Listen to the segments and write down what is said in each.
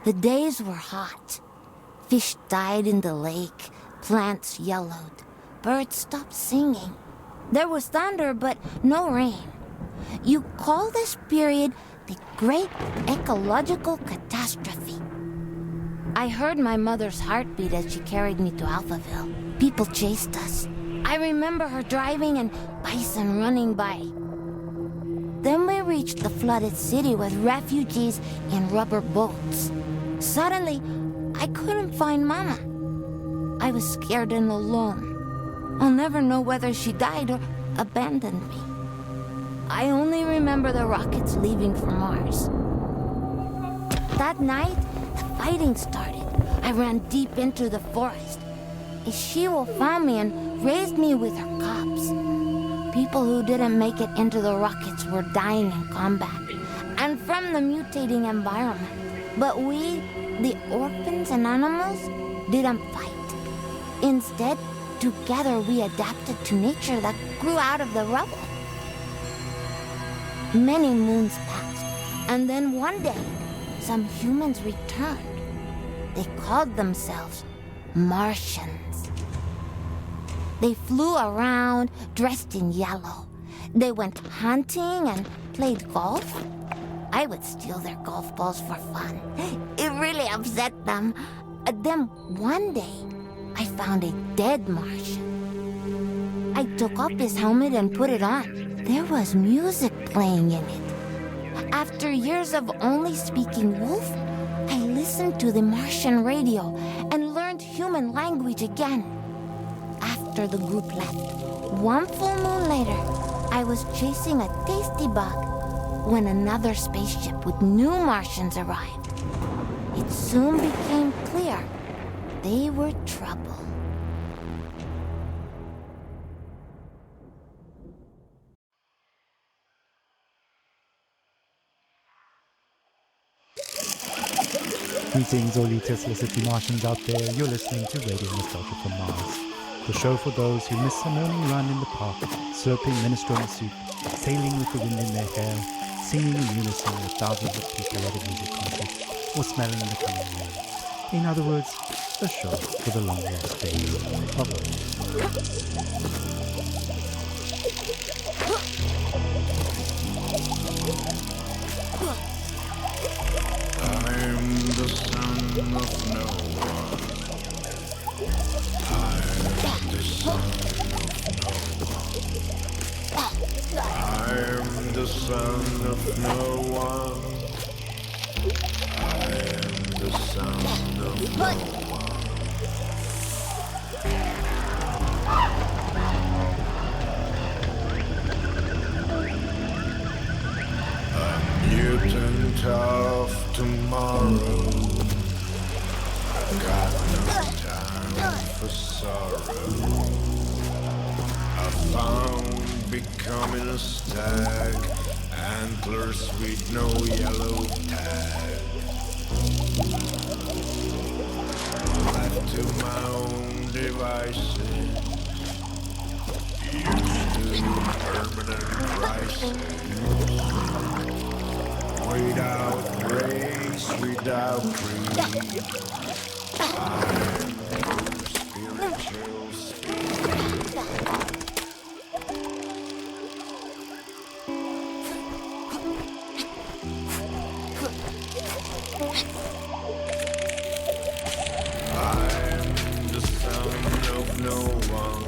The days were hot. Fish died in the lake, plants yellowed, birds stopped singing. There was thunder, but no rain. You call this period the Great Ecological Catastrophe. I heard my mother's heartbeat as she carried me to Alphaville. People chased us. I remember her driving and bison running by. Then we reached the flooded city with refugees in rubber boats. Suddenly, I couldn't find Mama. I was scared and alone. I'll never know whether she died or abandoned me. I only remember the rockets leaving for Mars. That night, the fighting started. I ran deep into the forest. A she-wolf found me and raised me with her cubs. People who didn't make it into the rockets were dying in combat and from the mutating environment. But we, the orphans and animals, didn't fight. Instead, together we adapted to nature that grew out of the rubble. Many moons passed, and then one day, some humans returned. They called themselves Martians. They flew around dressed in yellow. They went hunting and played golf. I would steal their golf balls for fun. It really upset them. Then one day, I found a dead Martian. I took off his helmet and put it on. There was music playing in it. After years of only speaking wolf, I listened to the Martian radio and learned human language again. After the group left, one full moon later, I was chasing a tasty bug when another spaceship with new Martians arrived. It soon became clear they were trouble. Greetings, all you Tesla City Martians out there. You're listening to Radio Nostalgia from Mars, the show for those who miss a morning run in the park, slurping minestrone soup, sailing with the wind in their hair, singing in unison with thousands of people at a music concert, or smelling the coming rain. In other words, the show for the long lost days of Earth. I'm the son of no one. I'm the son of no one. I'm the son of no one. I'm the son of no one. A mutant of tomorrow. Got no time for sorrow. I found becoming a stag, antlers with no yellow tag. Left to my own devices, used to permanent crisis. Without race, without creed, I'm spiritual speed. I'm the son of no one.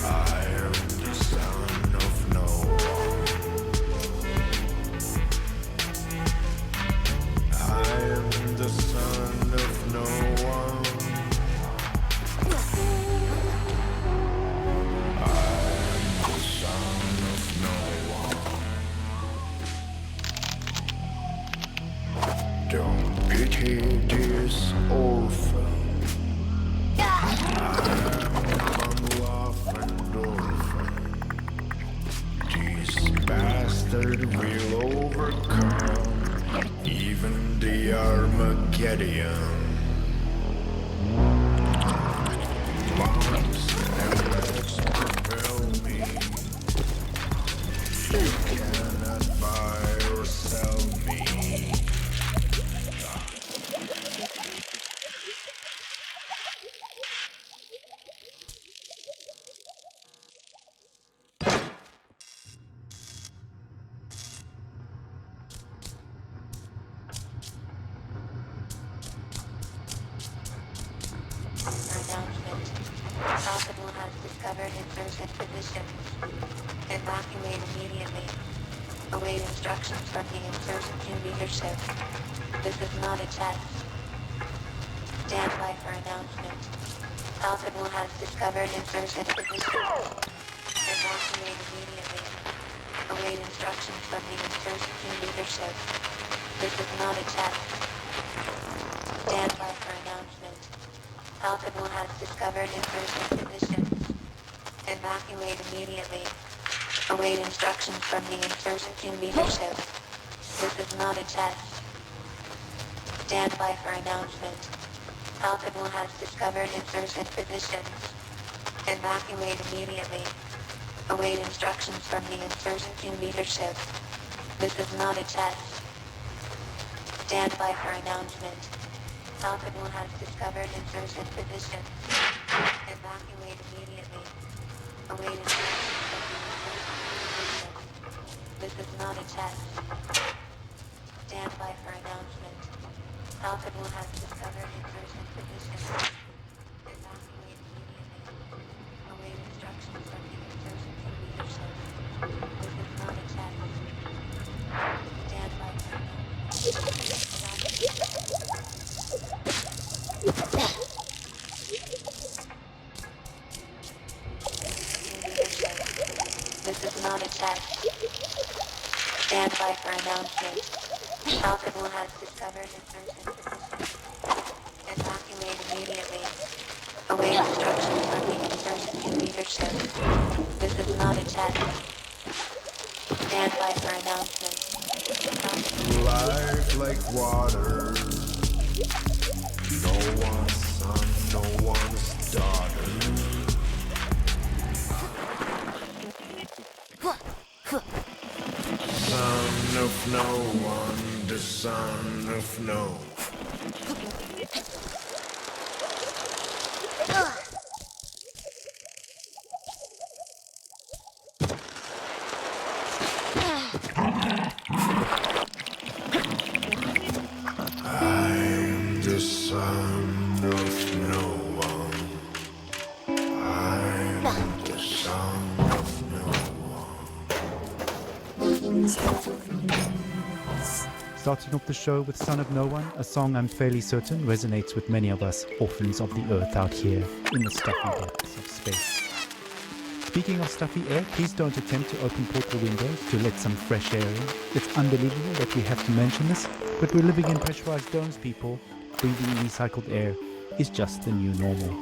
I am the son of no one. I am the son of no one. I am the son of no one. Don't pity this orphan. Hospital has discovered insurgent positions. Evacuate immediately. Await instructions from the insurgent leadership. This is not a test. Stand by for announcement. Hospital has discovered insurgent positions. Evacuate immediately. Await instructions from the insurgent leadership. This is not a test. Stand by for announcement. Hospital has discovered insurgent positions. Evacuate immediately. Await instructions from the insurgent leadership. This is not a test. Stand by for announcement. Hospital has discovered insurgent positions. Evacuate immediately. Await instructions from the insurgent leadership. This is not a test. Stand by for announcement. Hospital has discovered insurgent positions. Evacuate immediately. Await instructions from the insurgent leadership. This is not a test. Stand by for announcement. Hospital has discovered insurgent positions. Evacuate immediately. Await instructions from the insurgent leadership. This is not a test. Stand by for This is not a test. Stand by for announcement. Hospital has discovered insurgent positions. Evacuate immediately. Await instructions from the insurgent leadership. This is not a test. Stand by for announcement. Life like water. No one's son, no one's daughter. Son of no one, the son of no. I'm the son of no one. I'm the son of no one. Starting off the show with Son of No One, a song I'm fairly certain resonates with many of us orphans of the earth out here in the stuffy depths of space. Speaking of stuffy air, please don't attempt to open portal windows to let some fresh air in. It's unbelievable that we have to mention this, but we're living in pressurized domes, people. Breathing recycled air is just the new normal.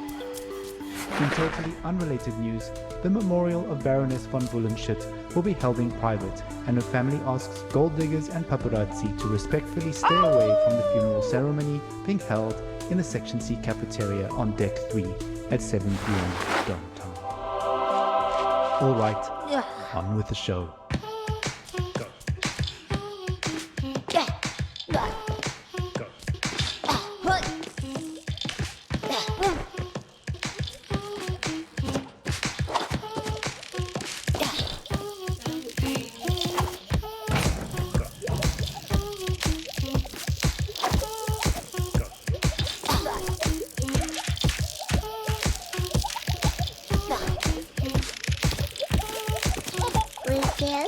In totally unrelated news, the memorial of Baroness von Bullenshit will be held in private, and her family asks gold diggers and paparazzi to respectfully stay away from the funeral ceremony being held in the Section C cafeteria on Deck 3 at 7 p.m. downtown. Alright, on with the show. We can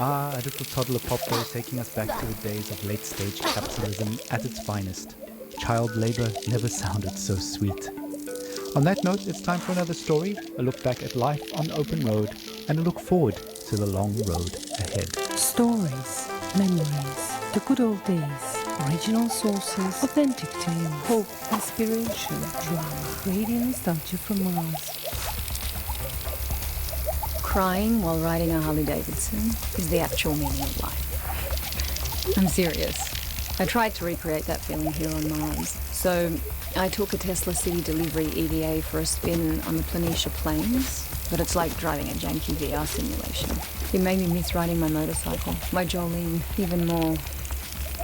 Ah, a little toddler pop there taking us back to the days of late-stage capitalism at its finest. Child labor never sounded so sweet. On that note, it's time for another story, a look back at life on the open road, and a look forward to the long road ahead. Stories, memories, the good old days, original sources, authentic tales, hope, inspiration, drama, radio nostalgia from Mars. Crying while riding a Harley-Davidson is the actual meaning of life. I'm serious. I tried to recreate that feeling here on Mars. So I took a Tesla City Delivery EVA for a spin on the Planitia Plains, but it's like driving a janky VR simulation. It made me miss riding my motorcycle, my Jolene, even more.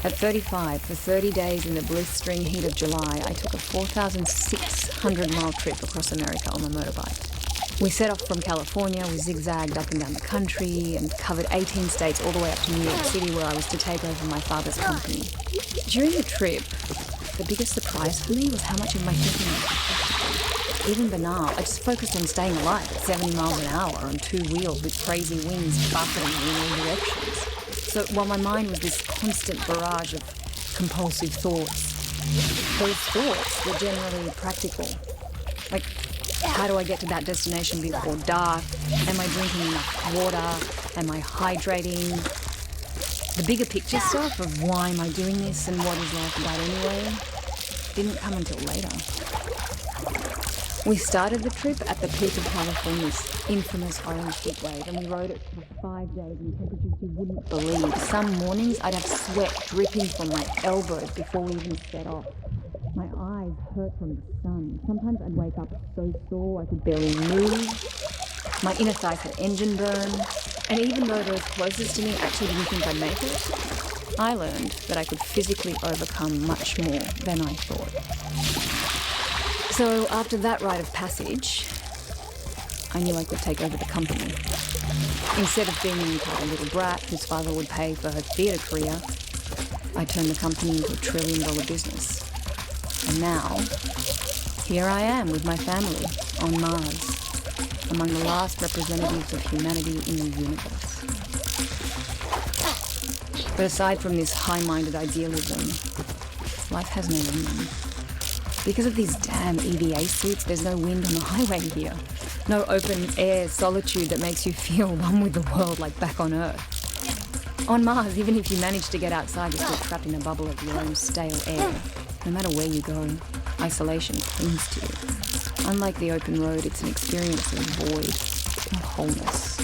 At 35, for 30 days in the blistering heat of July, I took a 4,600-mile trip across America on my motorbike. We set off from California, we zigzagged up and down the country and covered 18 states all the way up to New York City, where I was to take over my father's company. During the trip, the biggest surprise for me was how much of my thinking was even banal. I just focused on staying alive at 70 miles an hour on two wheels with crazy winds buffeting me in all directions. So while my mind was this constant barrage of compulsive thoughts, those thoughts were generally practical. Like, how do I get to that destination before dark? Am I drinking enough water? Am I hydrating? The bigger picture stuff of why am I doing this and what is life about anyway didn't come until later. We started the trip at the peak of California's infamous orange heat wave, and we rode it for 5 days in temperatures you wouldn't believe. Some mornings I'd have sweat dripping from my elbows before we even set off. My eyes hurt from the sun. Sometimes I'd wake up so sore I could barely move. My inner thighs had engine burn. And even though those closest to me actually didn't think I'd make it, I learned that I could physically overcome much more than I thought. So after that rite of passage, I knew I could take over the company. Instead of being an entitled little brat whose father would pay for her theatre career, I turned the company into a $1 trillion business. And now, here I am with my family on Mars, among the last representatives of humanity in the universe. But aside from this high-minded idealism, life has no meaning. Because of these damn EVA suits, there's no wind on the highway here. No open air solitude that makes you feel one with the world like back on Earth. On Mars, even if you manage to get outside, you're still trapped in a bubble of your own stale air. No matter where you go, isolation clings to you. Unlike the open road, it's an experience of void, not wholeness.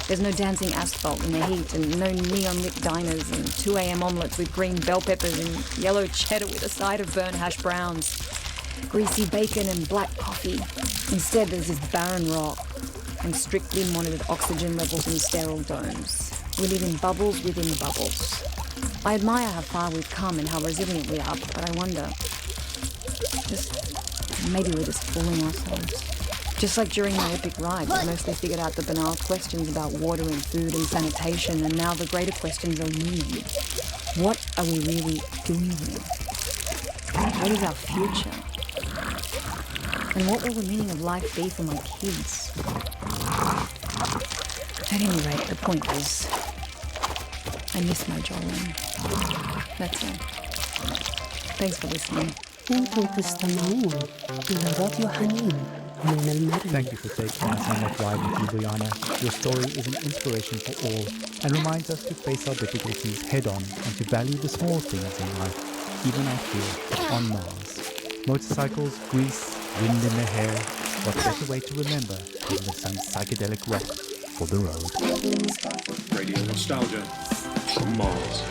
There's no dancing asphalt in the heat, and no neon-lit diners, and 2 a.m. omelettes with green bell peppers and yellow cheddar with a side of burnt hash browns, greasy bacon and black coffee. Instead, there's this barren rock and strictly monitored oxygen levels in sterile domes. We live in bubbles within bubbles. I admire how far we've come and how resilient we are, but I wonder, maybe we're just fooling ourselves. Just like during my epic ride, we mostly figured out the banal questions about water and food and sanitation, and now the greater questions are looming. What are we really doing here? What is our future? And what will the meaning of life be for my kids? At any rate, the point is, I miss my Jolene. That's all. Thanks for listening. Thank you for taking us on that ride with you, Brianna. Your story is an inspiration for all and reminds us to face our difficulties head on and to value the small things in life, even out here on Mars. Motorcycles, grease, wind in their hair. What better way to remember than with some psychedelic rock for the road? Radio nostalgia from Mars.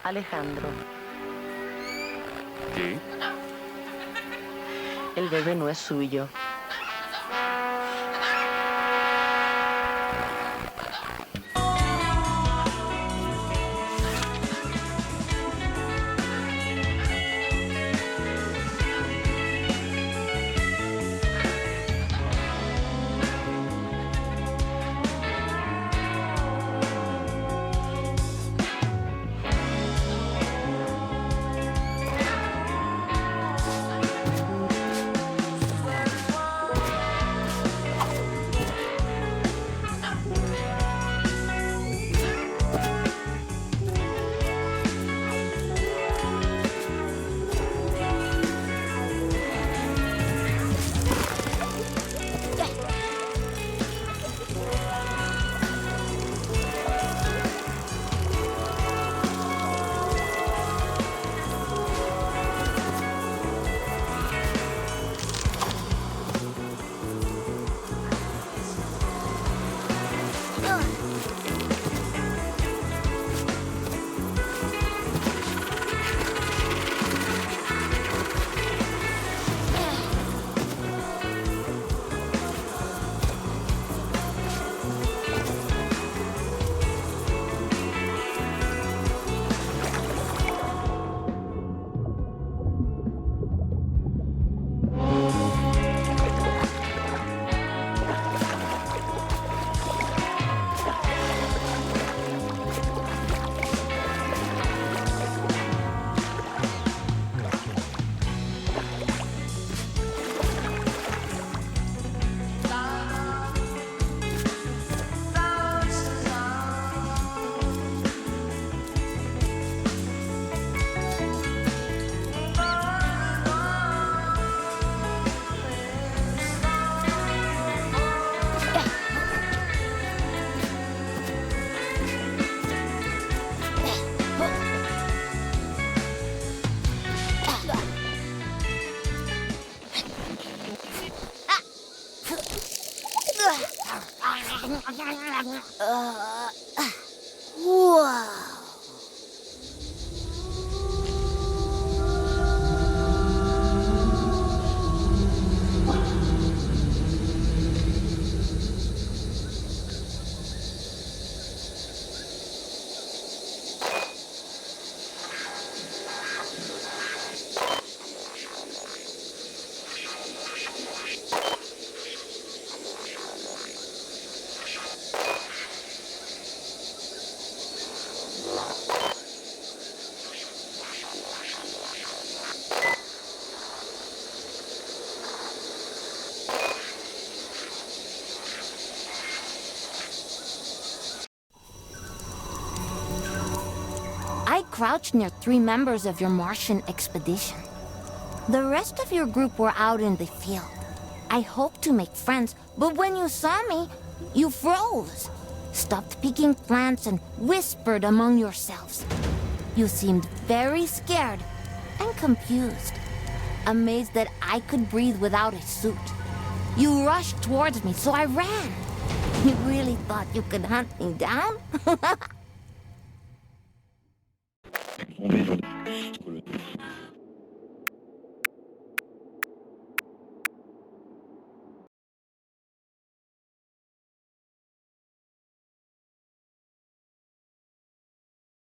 Alejandro, ¿Qué? el bebé no es suyo. Whoa. I crouched near 3 members of your Martian expedition. The rest of your group were out in the field. I hoped to make friends, but when you saw me, you froze, stopped picking plants and whispered among yourselves. You seemed very scared and confused. amazed that I could breathe without a suit. You rushed towards me, so I ran. You really thought you could hunt me down?